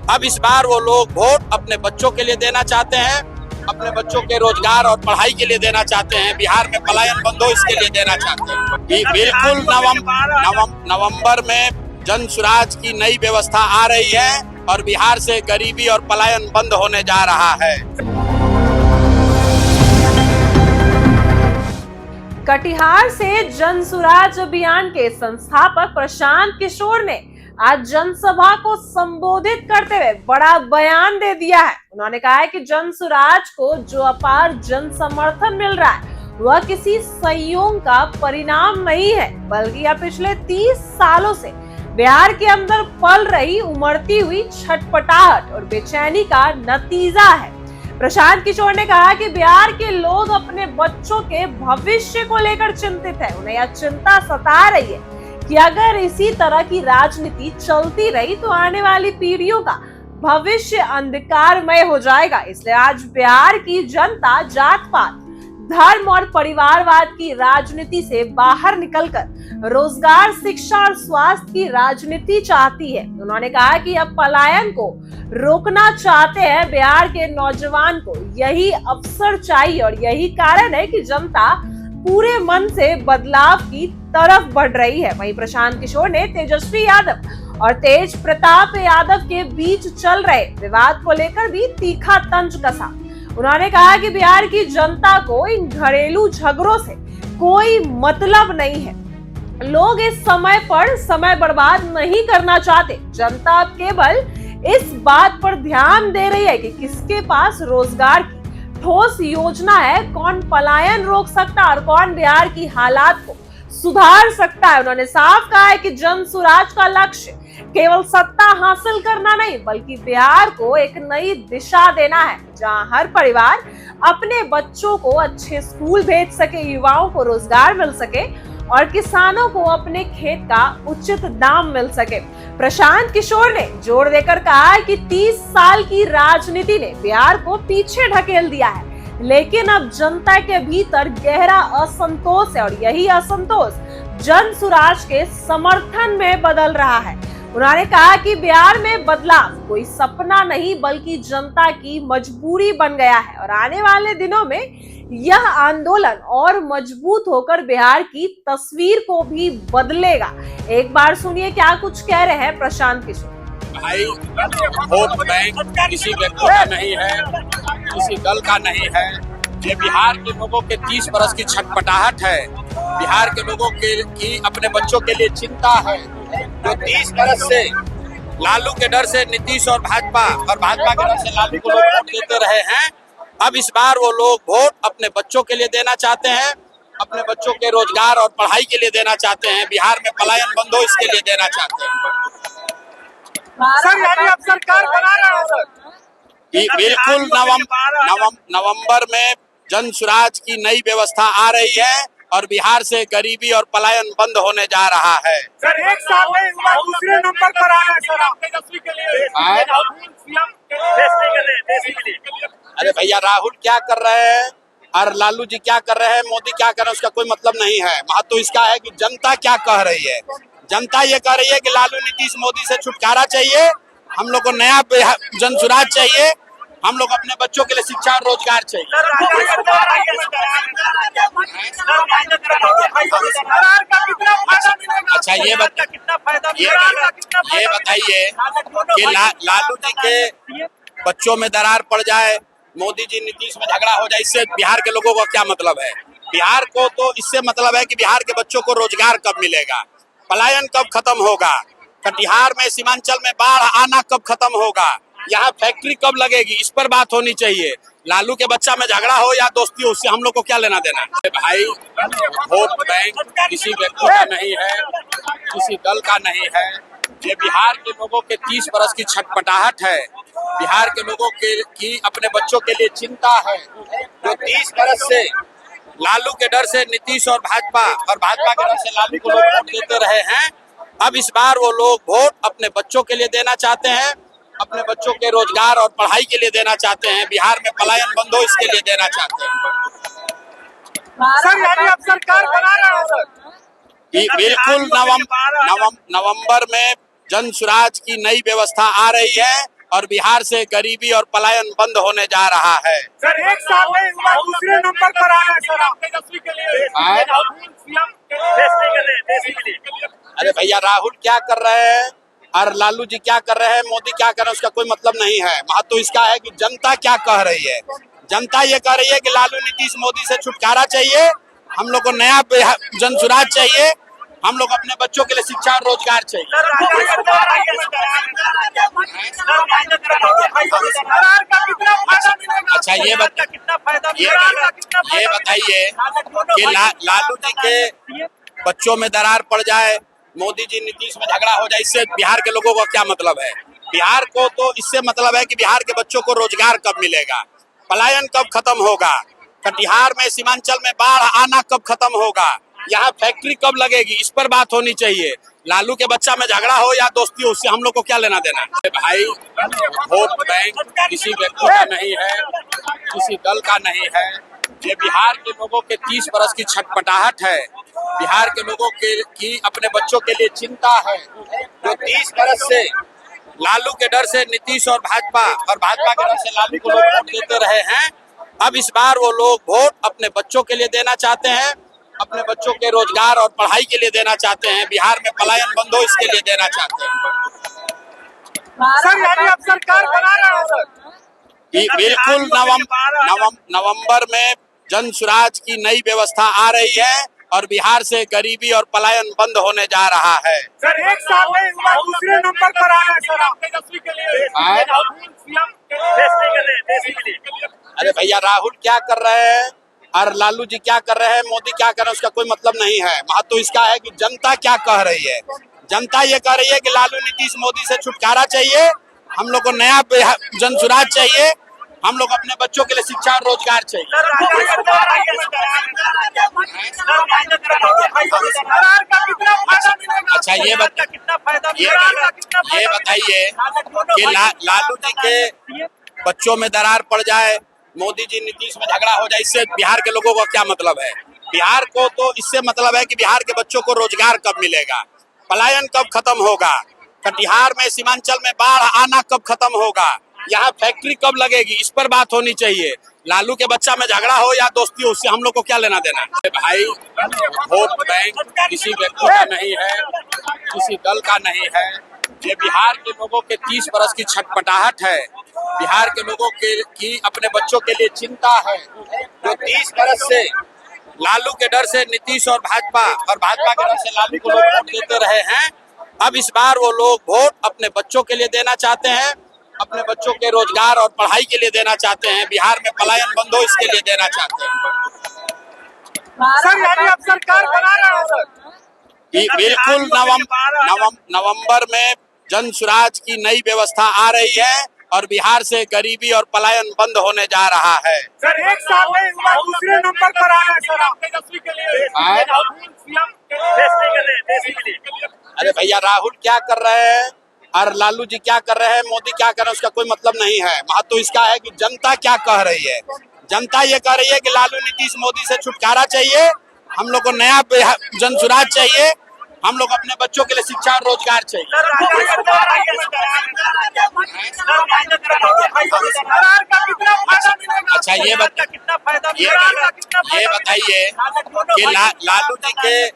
अब इस बार वो लोग वोट अपने बच्चों के लिए देना चाहते हैं, अपने बच्चों के रोजगार और पढ़ाई के लिए देना चाहते हैं, बिहार में पलायन बंद हो इसके लिए देना चाहते हैं। बिल्कुल नवंबर में जन सुराज की नई व्यवस्था आ रही है और बिहार से गरीबी और पलायन बंद होने जा रहा है। कटिहार से जन सुराज अभियान के संस्थापक प्रशांत किशोर ने आज जनसभा को संबोधित करते हुए बड़ा बयान दे दिया है। उन्होंने कहा है कि जन सुराज को जो अपार जन समर्थन मिल रहा है वह किसी संयोग का परिणाम नहीं है, बल्कि यह पिछले 30 सालों से बिहार के अंदर पल रही उमड़ती हुई छटपटाहट और बेचैनी का नतीजा है। प्रशांत किशोर ने कहा कि बिहार के लोग अपने बच्चों के भविष्य को लेकर चिंतित है। उन्हें यह चिंता सता रही है कि अगर इसी तरह की राजनीति चलती रही तो आने वाली पीढ़ियों का भविष्य अंधकारमय हो जाएगा। इसलिए आज बिहार की जनता जात पात, धर्म और परिवारवाद की राजनीति से बाहर निकलकर रोजगार, शिक्षा और स्वास्थ्य की राजनीति चाहती है। उन्होंने कहा कि अब पलायन को रोकना चाहते हैं बिहार के नौजवान को यही अवसर चाहिए और यही कारण है कि जनता पूरे मन से बदलाव की तरफ बढ़ रही है। वहीं प्रशांत किशोर ने तेजस्वी यादव और तेज प्रताप यादव के बीच चल रहे विवाद को लेकर भी तीखा तंज कसा। उन्होंने कहा कि बिहार की जनता को इन घरेलू झगड़ों से कोई मतलब नहीं है। लोग इस समय पर समय बर्बाद नहीं करना चाहते। जनता केवल इस बात पर ध्यान दे रही है कि किसके पास रोजगार की ठोस योजना है, कौन पलायन रोक सकता है और कौन बिहार की हालात को सुधार सकता है। उन्होंने साफ कहा है कि जन सुराज का लक्ष्य केवल सत्ता हासिल करना नहीं, बल्कि बिहार को एक नई दिशा देना है, जहां हर परिवार अपने बच्चों को अच्छे स्कूल भेज सके, युवाओं को रोजगार मिल सके और किसानों को अपने खेत का उचित दाम मिल सके। प्रशांत किशोर ने जोर देकर कहा है कि 30 साल की राजनीति ने बिहार को पीछे ढकेल दिया है, लेकिन अब जनता के भीतर गहरा असंतोष है और यही असंतोष जन सुराज के समर्थन में बदल रहा है। उन्होंने कहा कि बिहार में बदलाव कोई सपना नहीं, बल्कि जनता की मजबूरी बन गया है और आने वाले दिनों में यह आंदोलन और मजबूत होकर बिहार की तस्वीर को भी बदलेगा। एक बार सुनिए क्या कुछ कह रहे हैं प्रशांत किशोर। भाई, वोट बैंक किसी व्यक्ति का नहीं है, किसी दल का नहीं है। ये बिहार के लोगों के 30 बरस की छटपटाहट है। बिहार के लोगों की अपने बच्चों के लिए चिंता है, जो 30 बरस से लालू के डर से नीतीश और भाजपा के डर से लालू को लोग वोट देते रहे हैं। अब इस बार वो लोग वोट अपने बच्चों के लिए देना चाहते हैं, अपने बच्चों के रोजगार और पढ़ाई के लिए देना चाहते हैं, बिहार में पलायन बंद हो इसके लिए देना चाहते हैं। सर, यानी अब सरकार बना रहा है सर। बिल्कुल नवंबर में जन सुराज की नई व्यवस्था आ रही है और बिहार से गरीबी और पलायन बंद होने जा रहा है। सर, एक साल में इस बार दूसरे नंबर पर आ रहा है सर। तेजस्वी के लिए अरे भैया, राहुल क्या कर रहे हैं और लालू जी क्या कर रहे हैं, मोदी क्या कर रहे हैं, उसका कोई मतलब नहीं है। महत्व इसका है कि जनता क्या कह रही है। जनता ये कह रही है कि लालू, नीतीश, मोदी से छुटकारा चाहिए, हम लोग को नया जन सुराज चाहिए, हम लोग अपने बच्चों के लिए शिक्षा और रोजगार चाहिए। अच्छा, ये बताइए कि लालू जी के बच्चों में दरार पड़ जाए, मोदी जी नीतीश में झगड़ा हो जाए, इससे बिहार के लोगों को क्या मतलब है? बिहार को तो इससे मतलब है कि बिहार के बच्चों को रोजगार कब मिलेगा, पलायन कब खत्म होगा, कटिहार में सीमांचल में बाढ़ आना कब खत्म होगा, यहाँ फैक्ट्री कब लगेगी, इस पर बात होनी चाहिए। लालू के बच्चा में झगड़ा हो या दोस्ती हो, उससे हम लोग को क्या लेना देना। भाई, वोट बैंक किसी व्यक्ति का नहीं है, किसी दल का नहीं है। ये बिहार के लोगों के 30 बरस की छटपटाहट है। बिहार के लोगों की अपने बच्चों के लिए चिंता है, जो 30 बरस से लालू के डर से नीतीश और भाजपा के डर से लालू को लोग वोट देते रहे हैं। अब इस बार वो लोग वोट अपने बच्चों के लिए देना चाहते हैं, अपने बच्चों के रोजगार और पढ़ाई के लिए देना चाहते हैं, बिहार में पलायन बंद हो इसके लिए देना चाहते हैं। सर, यानी अब सरकार बना रहा है सर। बिल्कुल नवंबर में जन सुराज की नई व्यवस्था आ रही है और बिहार से गरीबी और पलायन बंद होने जा रहा है। सर 1 साल में इस बार दूसरे नंबर पर आया है सर आप। अरे भैया, राहुल क्या कर रहे हैं और लालू जी क्या कर रहे हैं, मोदी क्या कर रहे हैं, उसका कोई मतलब नहीं है। महत्व इसका है कि जनता क्या कह रही है। जनता ये कह रही है कि लालू नीतीश मोदी से छुटकारा चाहिए, हम लोग को नया जनसुराज चाहिए, हम लोग अपने बच्चों के लिए शिक्षा और रोजगार चाहिए। अच्छा, ये बताइए कि लालू जी के बच्चों में दरार पड़ जाए, मोदी जी नीतीश में झगड़ा हो जाए, इससे बिहार के लोगों का क्या मतलब है। बिहार को तो इससे मतलब है कि बिहार के बच्चों को रोजगार कब मिलेगा, पलायन कब खत्म होगा, कटिहार में सीमांचल में बाढ़ आना कब खत्म होगा, यहाँ फैक्ट्री कब लगेगी, इस पर बात होनी चाहिए। लालू के बच्चा में झगड़ा हो या दोस्ती हो, उससे हम लोग को क्या लेना देना। भाई, वोट बैंक किसी व्यक्ति का नहीं है, किसी दल का नहीं है। ये बिहार के लोगों के 30 बरस की छटपटाहट है। बिहार के लोगों की अपने बच्चों के लिए चिंता है, जो 30 बरस से लालू के डर से नीतीश और भाजपा के डर से लालू को लोग वोट देते रहे हैं। अब इस बार वो लोग वोट अपने बच्चों के लिए देना चाहते हैं, अपने बच्चों के रोजगार और पढ़ाई के लिए देना चाहते हैं, बिहार में पलायन बंद हो इसके लिए देना चाहते हैं। सर यानी अब सरकार बना रहा है सर। बिल्कुल नवंबर में जन सुराज की नई व्यवस्था आ रही है और बिहार से गरीबी और पलायन बंद होने जा रहा है। सर 1 साल में इस बार दूसरे नंबर पर आया है सर आप। अरे भैया, राहुल क्या कर रहे हैं और लालू जी क्या कर रहे हैं, मोदी क्या कर रहे हैं, उसका कोई मतलब नहीं है। महत्व इसका है कि जनता क्या कह रही है। जनता ये कह रही है कि लालू नीतीश मोदी से छुटकारा चाहिए, हम लोग को नया जनसुराज चाहिए, हम लोग अपने बच्चों के लिए शिक्षा और रोजगार चाहिए। अच्छा, ये बताइए कि लालू जी के बच्चों में दरार पड़ जाए, मोदी जी नीतीश में झगड़ा हो जाए, इससे बिहार के लोगों का क्या मतलब है। बिहार को तो इससे मतलब है कि बिहार के बच्चों को रोजगार कब मिलेगा, पलायन कब खत्म होगा, कटिहार में सीमांचल में बाढ़ आना कब खत्म होगा, यहाँ फैक्ट्री कब लगेगी, इस पर बात होनी चाहिए। लालू के बच्चा में झगड़ा हो या दोस्ती हो, उससे हम लोग को क्या लेना देना। भाई, वोट बैंक किसी व्यक्ति का नहीं है, किसी दल का नहीं है। ये बिहार के लोगों के 30 बरस की छटपटाहट है। बिहार के लोगों की अपने बच्चों के लिए चिंता है, जो 30 बरस से लालू के डर से नीतीश और भाजपा के डर से लालू को लोग वोट देते रहे हैं। अब इस बार वो लोग वोट अपने बच्चों के लिए देना चाहते हैं, अपने बच्चों के रोजगार और पढ़ाई के लिए देना चाहते हैं, बिहार में पलायन बंद हो इसके लिए देना चाहते हैं। सर यानी अब सरकार बना रहा है सर। बिल्कुल नवंबर में जन सुराज की नई व्यवस्था आ रही है और बिहार से गरीबी और पलायन बंद होने जा रहा है। सर 1 साल में इस बार दूसरे नंबर पर आया है सर आप। अरे भैया, राहुल क्या कर रहे हैं और लालू जी क्या कर रहे हैं, मोदी क्या कर रहे हैं, उसका कोई मतलब नहीं है। महत्व इसका है कि जनता क्या कह रही है। जनता ये कह रही है कि लालू नीतीश मोदी से छुटकारा चाहिए, हम लोग को नया जनसुराज चाहिए, हम लोग अपने बच्चों के लिए शिक्षा और रोजगार चाहिए। अच्छा, ये बताइए कि लालू जी के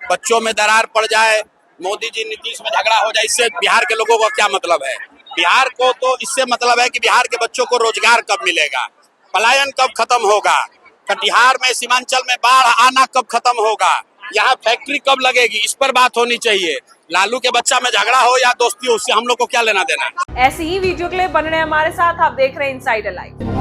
बच्चों में दरार पड़ जाए, मोदी जी नीतीश में झगड़ा हो जाए, इससे बिहार के लोगों का क्या मतलब है। बिहार को तो इससे मतलब है कि बिहार के बच्चों को रोजगार कब मिलेगा, पलायन कब खत्म होगा, कटिहार में सीमांचल में बाढ़ आना कब खत्म होगा, यहाँ फैक्ट्री कब लगेगी, इस पर बात होनी चाहिए। लालू के बच्चा में झगड़ा हो या दोस्ती हो, उससे हम लोग को क्या लेना देना। ऐसी ही वीडियो के लिए बन रहे हमारे साथ, आप देख रहे हैं इनसाइडर लाइव।